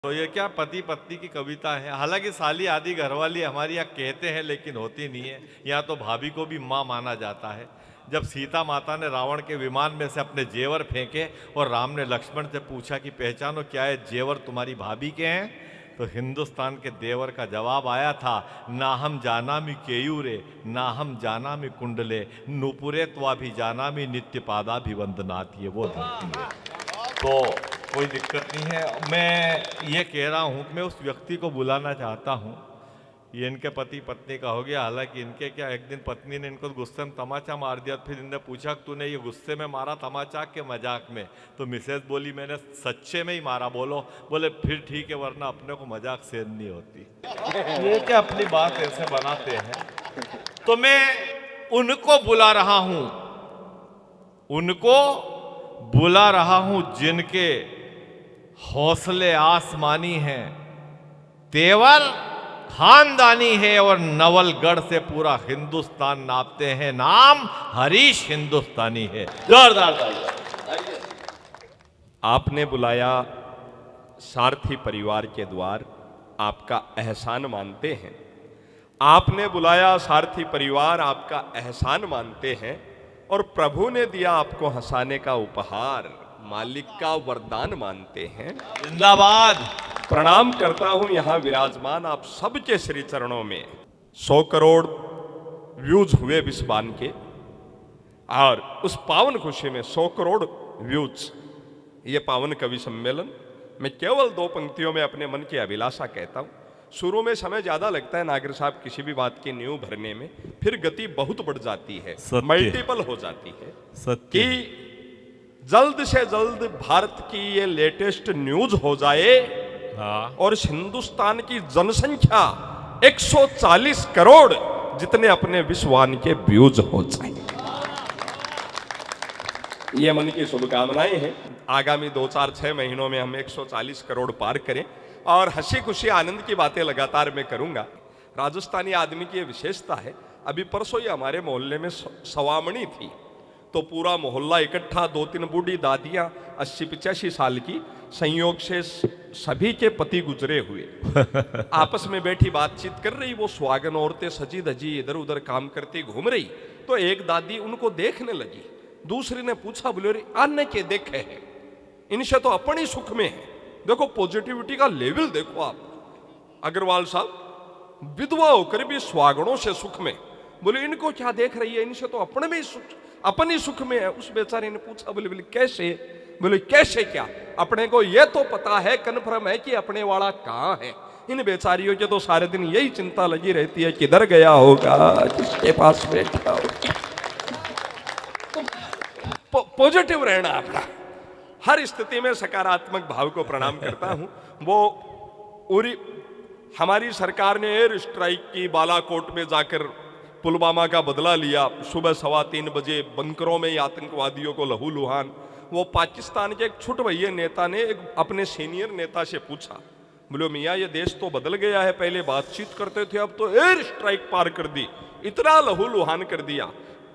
तो ये क्या पति पत्नी की कविता है। हालांकि साली आदि घरवाली हमारी यहाँ कहते हैं लेकिन होती नहीं है। यहाँ तो भाभी को भी माँ माना जाता है। जब सीता माता ने रावण के विमान में से अपने जेवर फेंके और राम ने लक्ष्मण से पूछा कि पहचानो क्या है जेवर तुम्हारी भाभी के हैं, तो हिंदुस्तान के देवर का जवाब आया था, ना हम जानामि केयूरे ना हम जानामि कुंडले नुपुरे त्वाभि जानामि नित्य पादाभिवंदनाथ। ये वो धरती है। तो कोई दिक्कत नहीं है। मैं ये कह रहा हूँ कि मैं उस व्यक्ति को बुलाना चाहता हूँ। ये इनके पति पत्नी का हो गया। हालांकि इनके क्या, एक दिन पत्नी ने इनको गुस्से में तमाचा मार दिया। फिर इनने पूछा तूने ये गुस्से में मारा तमाचा के मजाक में? तो मिसेज बोली मैंने सच्चे में ही मारा। बोलो, बोले फिर ठीक है वरना अपने को मजाक सहन नहीं होती। ये क्या अपनी बात ऐसे बनाते हैं। तो मैं उनको बुला रहा हूं, उनको बुला रहा हूं जिनके हौसले आसमानी हैं, तेवर खानदानी है और नवलगढ़ से पूरा हिंदुस्तान नापते हैं। नाम हरीश हिंदुस्तानी है। जोरदार ताली। आपने बुलाया सारथी परिवार के द्वार, आपका एहसान मानते हैं। आपने बुलाया सारथी परिवार, आपका एहसान मानते हैं। और प्रभु ने दिया आपको हंसाने का उपहार, मालिक का वरदान मानते हैं। जिंदाबाद। प्रणाम करता हूं यहां विराजमान आप सबके श्री चरणों में। 100 करोड़ व्यूज हुए विश्वान के, और उस पावन खुशी में 100 करोड़ व्यूज, ये पावन कवि सम्मेलन मैं केवल 2 पंक्तियों में अपने मन की अभिलाषा कहता हूं। शुरू में समय ज्यादा लगता है नागर साहब किसी भी बात की नींव भरने में, फिर गति बहुत बढ़ जाती है, मल्टीपल हो जाती है। सत्य कि जल्द से जल्द भारत की ये लेटेस्ट न्यूज हो जाए। हाँ। और हिंदुस्तान की जनसंख्या 140 करोड़ जितने अपने विश्वान के व्यूज हो जाए, ये मन की शुभकामनाएं हैं। आगामी 2-4-6 महीनों में हम 140 करोड़ पार करें। और हंसी खुशी आनंद की बातें लगातार मैं करूंगा। राजस्थानी आदमी की ये विशेषता है। अभी परसों ही हमारे मोहल्ले में सवामणी थी, तो पूरा मोहल्ला इकट्ठा, 2-3 बूढ़ी दादियां 80-85 साल की, संयोग से सभी के पति गुजरे हुए, आपस में बैठी बातचीत कर रही। वो सुहागन औरतें सजी धजी इधर उधर काम करती घूम रही। तो एक दादी उनको देखने लगी। दूसरी ने पूछा, बोले अन्य के देखे हैं, इनसे तो अपनी सुख में है। देखो पॉजिटिविटी का लेवल देखो आप। अग्रवाल साहब विधवा होकर भी सुहागनों से सुख में, बोले इनको क्या देख रही है, इनसे तो अपने में सुख, अपनी सुख में है। उस बेचारे ने पूछा, बोले बोले कैसे? बोले कैसे क्या, अपने को ये तो पता है, कन्फर्म है कि अपने वाला कहाँ है। इन बेचारियों के तो सारे दिन यही चिंता लगी रहती है, किधर गया होगा, किसके पास बैठा होगा। तो पॉजिटिव रहना अपना, हर स्थिति में सकारात्मक भाव को प्रणाम करता हूं। वो उरी हमारी सरकार ने एयर स्ट्राइक की, बालाकोट में जाकर पुलवामा का बदला लिया। सुबह 3:15 बजे बंकरों में आतंकवादियों को लहूलुहान। वो पाकिस्तान के एक छुटभैये नेता ने एक अपने सीनियर नेता से पूछा, बोले मियाँ ये देश तो बदल गया है, पहले बातचीत करते थे अब तो एयर स्ट्राइक पार कर दी, इतना लहूलुहान कर दिया।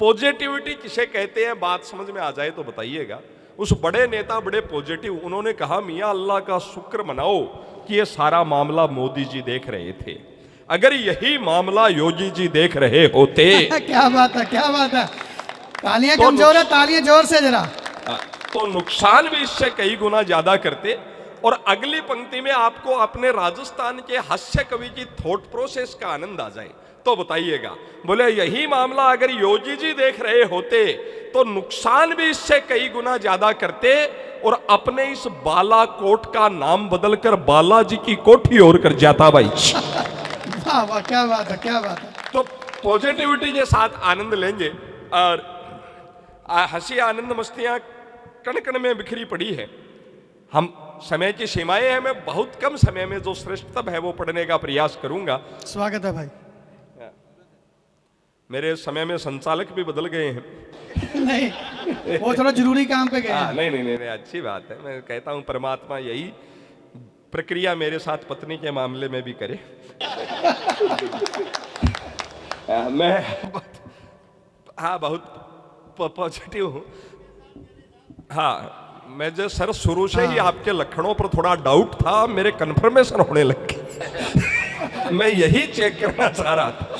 पॉजिटिविटी किसे कहते हैं, बात समझ में आ जाए तो बताइएगा। उस बड़े नेता बड़े पॉजिटिव, उन्होंने कहा मियाँ अल्लाह का शुक्र मनाओ कि ये सारा मामला मोदी जी देख रहे थे, अगर यही मामला योगी जी देख रहे होते क्या बात है, क्या बात है। तालियां कमजोर है, तालियां जोर से जरा। तो नुकसान भी इससे कई गुना ज्यादा करते। और अगली पंक्ति में आपको अपने राजस्थान के हास्य कवि की थॉट प्रोसेस का आनंद आ जाए तो बताइएगा। बोले यही मामला अगर योगी जी देख रहे होते तो नुकसान भी इससे कई गुना ज्यादा करते, और अपने इस बालाकोट का नाम बदलकर बालाजी की कोठी और कर जाता भाई। वाह वाह, क्या बात है, क्या बात है। तो पॉजिटिविटी के साथ आनंद लेंगे। और हंसी आनंद मस्तियां कण कण में बिखरी पड़ी है। हम समय की सीमाएं हैं, मैं बहुत कम समय में जो श्रेष्ठतम है वो पढ़ने का प्रयास करूंगा। स्वागत है भाई। मेरे समय में संचालक भी बदल गए हैं। नहीं, वो थोड़ा जरूरी काम पे गए हैं। नहीं, अच्छी बात है। मैं कहता हूं परमात्मा यही प्रक्रिया मेरे साथ पत्नी के मामले में भी करे। मैं हाँ बहुत पॉजिटिव हूँ। हाँ मैं जो सर शुरू से ही आपके लक्षणों पर थोड़ा डाउट था, मेरे कन्फर्मेशन होने लग गई। मैं यही चेक करना चाह रहा था।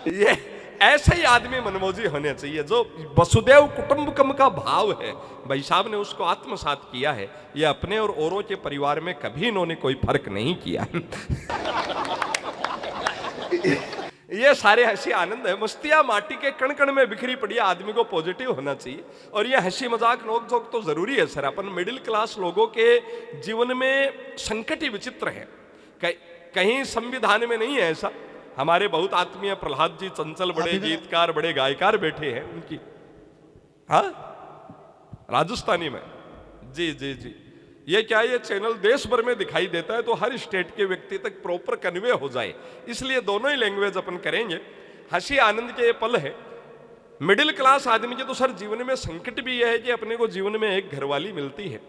ये ऐसे ही आदमी मनमोजी होने चाहिए, जो वसुदेव कुटुंबकम का भाव है, भाई साहब ने उसको आत्मसात किया है। ये अपने और औरों के परिवार में कभी इन्होंने कोई फर्क नहीं किया। ये सारे हंसी आनंद है। मस्तियां माटी के कण कण में बिखरी पड़ी है। आदमी को पॉजिटिव होना चाहिए, और ये हंसी मजाक नोक झोंक तो जरूरी है सर। अपन मिडिल क्लास लोगों के जीवन में संकट ही विचित्र है। कहीं संविधान में नहीं है ऐसा। हमारे बहुत आत्मीय प्रहलाद जी चंचल बड़े गीतकार, बड़े गायकार बैठे हैं उनकी, हाँ, राजस्थानी में। जी जी जी, ये क्या, ये चैनल देश भर में दिखाई देता है, तो हर स्टेट के व्यक्ति तक प्रॉपर कन्वे हो जाए, इसलिए दोनों ही लैंग्वेज अपन करेंगे। हंसी आनंद के ये पल है। मिडिल क्लास आदमी के तो सर जीवन में संकट भी यह है कि अपने को जीवन में एक घरवाली मिलती है।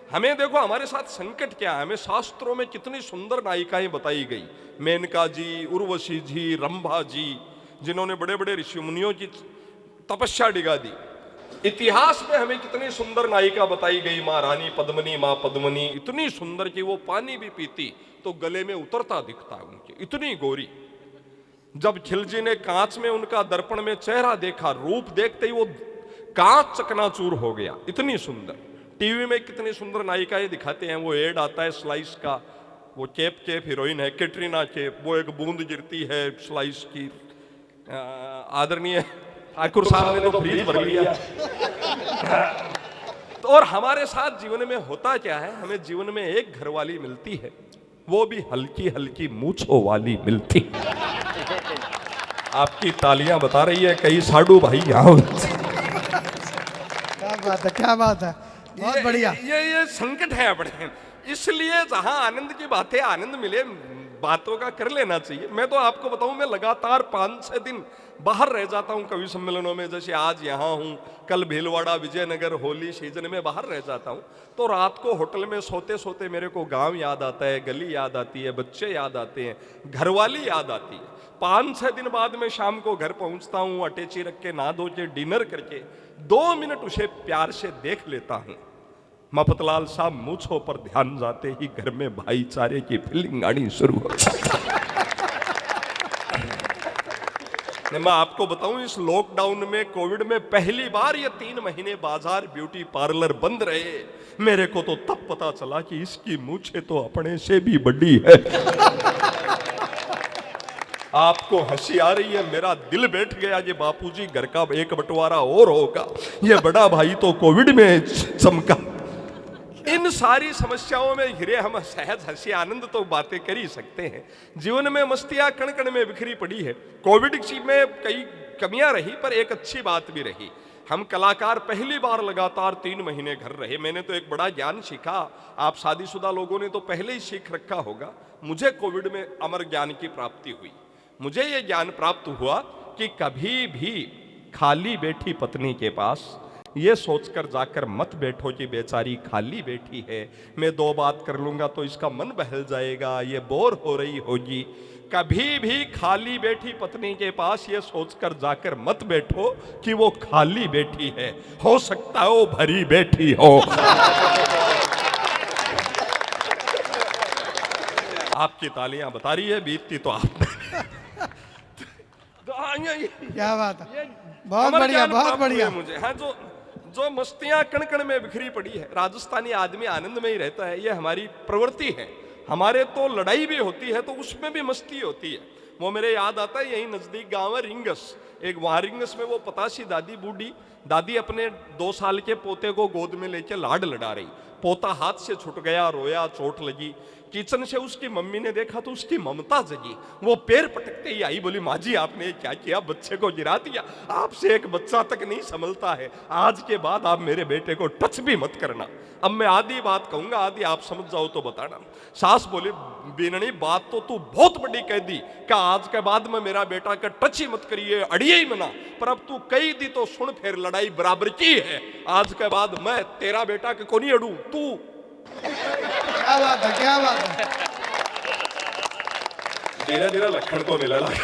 हमें देखो हमारे साथ संकट क्या है। हमें शास्त्रों में कितनी सुंदर नायिकाएं बताई गई, मेनका जी, उर्वशी जी, रंभा जी, जिन्होंने बड़े बड़े ऋषि मुनियों की तपस्या डिगा दी। इतिहास में हमें कितनी सुंदर नायिका बताई गई, माँ रानी पद्मनी, माँ पद्मनी, इतनी सुंदर कि वो पानी भी पीती तो गले में उतरता दिखता है उनके, इतनी गोरी। जब खिलजी ने कांच में उनका दर्पण में चेहरा देखा, रूप देखते ही वो कांच चकनाचूर हो गया, इतनी सुंदर। टीवी में कितनी सुंदर नायिकाएं दिखाते हैं। वो एड आता है स्लाइस का, वो कैप हीरोइन है कैटरीना कैफ, वो एक बूंद गिरती है स्लाइस की। आदरणीय ठाकुर साहब ने तो फ्रीज भर लिया। तो और हमारे साथ जीवन में होता क्या है, हमें जीवन में एक घरवाली मिलती है, वो भी हल्की हल्की मूंछों वाली मिलती। आपकी तालियां बता रही है, कई साडू भाई यहाँ। क्या बात है, क्या बात है, बहुत बढ़िया। ये संकट है अपने, इसलिए जहां आनंद की बातें, आनंद मिले, बातों का कर लेना चाहिए। मैं तो आपको बताऊं, मैं लगातार 5-6 दिन बाहर रह जाता हूं कवि सम्मेलनों में। जैसे आज यहाँ हूं, कल भीलवाड़ा, विजयनगर, होली सीजन में बाहर रह जाता हूं। तो रात को होटल में सोते सोते मेरे को गांव याद आता है, गली याद आती है, बच्चे याद आते हैं, घरवाली याद आती है। 5-6 दिन बाद में शाम को घर पहुंचता हूं, अटैची रख के, नहा धो के, डिनर करके 2 मिनट उसे प्यार से देख लेता हूं। मफतलाल साहब मूंछों पर ध्यान जाते ही घर में भाईचारे की फीलिंग आनी शुरू हो जाती। मैं आपको बताऊं, इस लॉकडाउन में, कोविड में पहली बार ये 3 महीने बाजार, ब्यूटी पार्लर बंद रहे। मेरे को तो तब पता चला कि इसकी मूंछें तो अपने से भी बड़ी है। आपको हंसी आ रही है, मेरा दिल बैठ गया कि बापूजी घर का एक बंटवारा और होगा, ये बड़ा भाई तो कोविड में चमका। इन सारी समस्याओं में घिरे हम सहज हंसी आनंद तो बातें कर ही सकते हैं। जीवन में मस्तियां कण कण में बिखरी पड़ी है। कोविड में कई कमियां रही, पर एक अच्छी बात भी रही। हम कलाकार पहली बार लगातार 3 महीने घर रहे। मैंने तो एक बड़ा ज्ञान सीखा। आप शादीशुदा लोगों ने तो पहले ही सीख रखा होगा। मुझे कोविड में अमर ज्ञान की प्राप्ति हुई। मुझे ये ज्ञान प्राप्त हुआ कि कभी भी खाली बैठी पत्नी के पास ये सोचकर जाकर मत बैठो कि बेचारी खाली बैठी है, मैं 2 बात कर लूंगा तो इसका मन बहल जाएगा, ये बोर हो रही होगी। कभी भी खाली बैठी पत्नी के पास ये सोचकर जाकर मत बैठो कि वो खाली बैठी है, हो सकता है वो भरी बैठी हो। आपकी तालियां बता रही है, बीतती तो आप। क्या बात है, बहुत बढ़िया, बहुत बढ़िया। मुझे हाँ, जो मस्तियां कण कण में बिखरी पड़ी है। राजस्थानी आदमी आनंद में ही रहता है, ये हमारी प्रवृत्ति है। हमारे तो लड़ाई भी होती है तो उसमें भी मस्ती होती है। वो मेरे याद आता है, यही नजदीक गांव है रिंगस, एक वहां रिंगस में वो पतासी दादी, बूढ़ी दादी अपने 2 साल के पोते को गोद में लेके लाड लड़ा रही। पोता हाथ से छूट गया, रोया, चोट लगी। किचन से उसकी मम्मी ने देखा तो उसकी ममता जगी। वो पैर पटकते ही आई, बोली माँ जी आपने क्या किया, बच्चे को गिरा दिया, आपसे एक बच्चा तक नहीं संभलता है, आज के बाद आप मेरे बेटे को टच भी मत करना। अब मैं आधी बात कहूंगा, आधी आप समझ जाओ तो बताना। सास बोली बीननी बात तो तू बहुत बड़ी कह दी, क्या आज के बाद में मेरा बेटा का टच ही मत करिए, अड़िए ही मना, पर अब तू कही दी तो सुन, फिर लड़ाई बराबर की है। आज के बाद मैं तेरा बेटा के को नहीं अड़ू, तू। क्या बात है, क्या बात है। धीरे धीरे लखन को मिला लगा।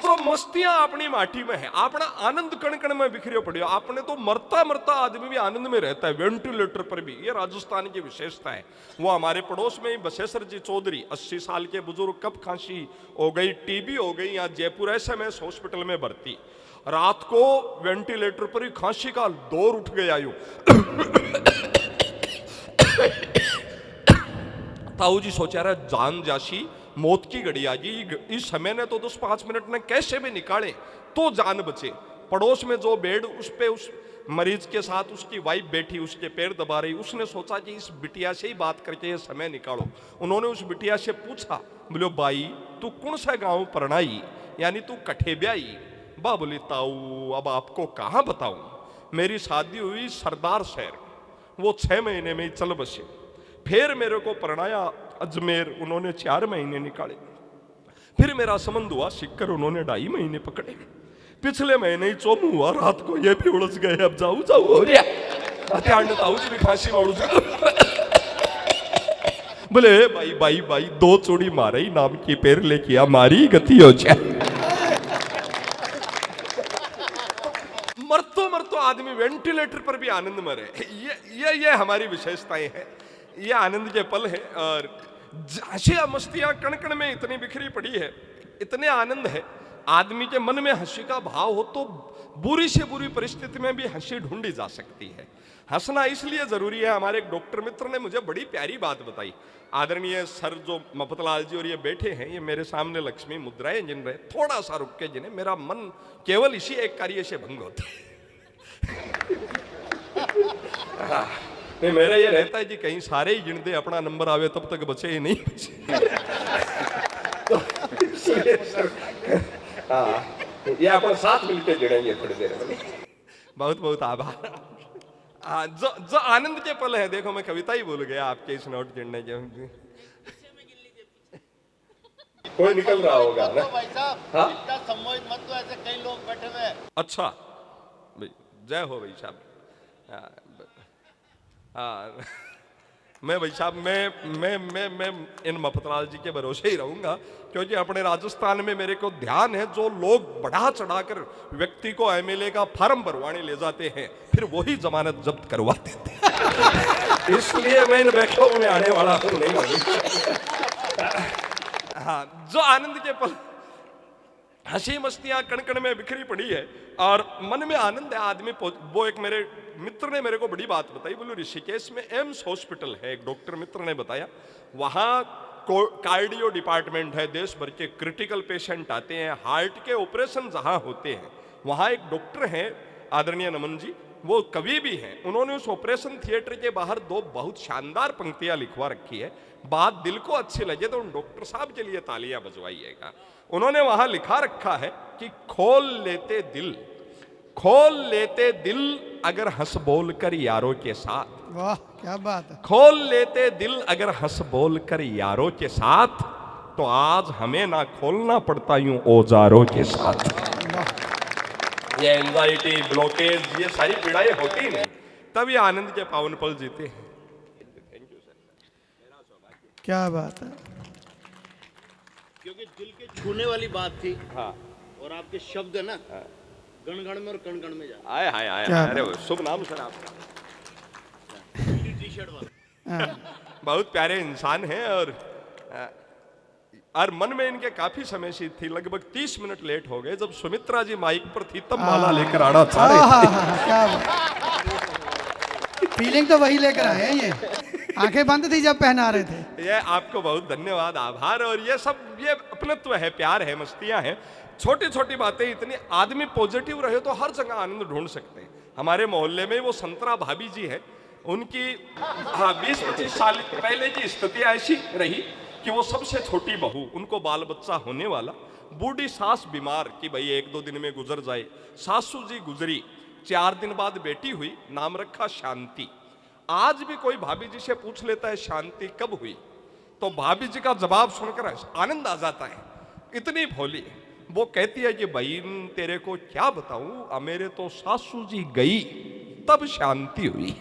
तो मस्तियां अपनी माटी में है, अपना आनंद कण कण में बिखरियो पड़ियो। आपने तो मरता मरता आदमी भी आनंद में रहता है, वेंटिलेटर पर भी। ये राजस्थान की विशेषता है। वो हमारे पड़ोस में ही बसेसर जी चौधरी 80 साल के बुजुर्ग, कब खांसी हो गई, टीबी हो गई, यहाँ जयपुर SMS हॉस्पिटल में भर्ती। रात को वेंटिलेटर पर ही खांसी का दौर उठ गया यूं। ताऊ जी सोचा रहा जान जाशी, मौत की घड़ी आ गई, इस समय ने तो 10-5 मिनट में कैसे भी निकाले तो जान बचे। पड़ोस में जो बेड, उस पे उस मरीज के साथ उसकी वाइफ बैठी, उसके पैर दबा रही। उसने सोचा कि इस बिटिया से ही बात करके ये समय निकालो। उन्होंने उस बिटिया से पूछा, बोलो बाई तू कौन सा गांव परणाई, यानी तू कठे ब्याई? बा बोली ताऊ अब आपको कहाँ बताऊं, मेरी शादी हुई सरदार शहर, वो 6 महीने में ही चल बसे। फिर मेरे को परणाया अजमेर, उन्होंने 4 महीने निकाले। फिर मेरा संबंध हुआ सिक्कर, उन्होंने 2.5 महीने पकड़े। पिछले महीने ही चोमू हुआ, रात को ये भी उलझ गए, अब जाऊ जाऊ हो रहा। ताऊ जी भी फांसी में उलझ गए। बोले भाई भाई भाई 2 चूड़ी मारे नाम की पैर लेके मारी गति हो जाए। मरतो मरतो आदमी वेंटिलेटर पर भी आनंद मरे। ये हमारी विशेषताएं हैं, ये आनंद के पल है। और हंसियां मस्तियां कण कण में इतनी बिखरी पड़ी है, इतने आनंद है। आदमी के मन में हंसी का भाव हो तो बुरी से बुरी परिस्थिति में भी हंसी ढूंढी जा सकती है। हंसना इसलिए जरूरी है। हमारे एक डॉक्टर मित्र ने मुझे बड़ी प्यारी बात बताई। आदरणीय सर जो मफतलाल जी और ये बैठे हैं, ये मेरे सामने लक्ष्मी मुद्राएं जिन रहे, थोड़ा सा रुक के जिन्हें, मेरा मन केवल इसी एक कार्य से भंग होता है। नहीं, मेरा ये रहता है कि कहीं सारे ही गिन दे, अपना नंबर आवे तब तक बचे ही नहीं बचे। तो इसलिए सर, ये अपन साथ मिलकर जुड़ेंगे थोड़ी देर में। बहुत बहुत आभार। जो आनंद के पल है, देखो मैं कविता ही भूल गया आपके इस नोट गिनने के। कोई निकल रहा होगा ना भाई साहब, हाँ? इतना सम्मोहित मत तो, ऐसे कई लोग बैठे हुए हैं। अच्छा जय हो भाई साहब। हाँ मैं भाई साहब मैं इन मफतलाल जी के भरोसे ही रहूंगा, क्योंकि अपने राजस्थान में मेरे को ध्यान है जो लोग बढ़ा चढ़ाकर व्यक्ति को MLA का फार्म भरवाने ले जाते हैं, फिर वही जमानत जब्त करवा देते हैं। इसलिए मैं इन बैठकों में आने वाला हूं नहीं। हाँ, जो आनंद के पल, हंसी मस्तियां कण कण में बिखरी पड़ी है और मन में आनंद है आदमी। वो एक मेरे मित्र ने मेरे को बड़ी बात बताई। बोलो ऋषिकेश में एम्स हॉस्पिटल है, एक डॉक्टर मित्र ने बताया, वहां कार्डियो डिपार्टमेंट है, देश भर के क्रिटिकल पेशेंट आते हैं, हार्ट के ऑपरेशन जहां होते हैं, वहां एक डॉक्टर हैं आदरणीय नमन जी, वो कवि भी हैं। उन्होंने उस ऑपरेशन थिएटर के बाहर 2 बहुत शानदार पंक्तियां लिखवा रखी है। बात दिल को अच्छी लगे तो उन डॉक्टर साहब के लिए तालियां बजवाइएगा। उन्होंने वहां लिखा रखा है कि खोल लेते दिल अगर हंस बोल कर यारों के साथ। वाह क्या बात है। खोल लेते दिल अगर हंस बोल कर यारों के साथ, तो आज हमें ना खोलना पड़ता यूं औजारों के साथ। ये एंजाइटी, ब्लॉकेज, ये सारी पीड़ाएं होती नहीं, तब ये आनंद के पावन पल जीते हैं। क्या बात है। क्योंकि दिल के छूने वाली बात थी। हाँ। और आपके शब्द है ना, गण गण में और कण कण में जा। आए हाय आए, क्या अरे शुभ नाम सर आपका। टी-शर्ट वाला। बहुत प्यारे इंसान हैं और मन में इनके काफी समय से थी। लगभग 30 मिनट लेट हो गए। जब सुमित्रा जी माइक पर थी तब माला लेकर आना चाह रहे थे। क्या बात। फीलिंग तो वही लेकर आए हैं ये। आंखें बंद थी जब पहना रहे थे। ये आपको बहुत धन्यवाद, आभार। और ये सब ये अपनत्व है, प्यार है, मस्तियां हैं, छोटी छोटी बातें। इतनी आदमी पॉजिटिव रहे तो हर जगह आनंद ढूंढ सकते हैं। हमारे मोहल्ले में वो संतरा भाभी जी है, उनकी 20-25 साल पहले की स्थिति ऐसी रही कि वो सबसे छोटी बहू, उनको बाल बच्चा होने वाला, बूढ़ी सास बीमार कि भाई 1-2 दिन में गुजर जाए। सासू जी गुजरी, 4 दिन बाद बेटी हुई, नाम रखा शांति। आज भी कोई भाभी जी से पूछ लेता है शांति कब हुई, तो भाभी जी का जवाब सुनकर आनंद आ जाता है। इतनी भोली है। वो कहती है कि बहन तेरे को क्या बताऊं, मेरे तो सासू जी गई तब शांति हुई।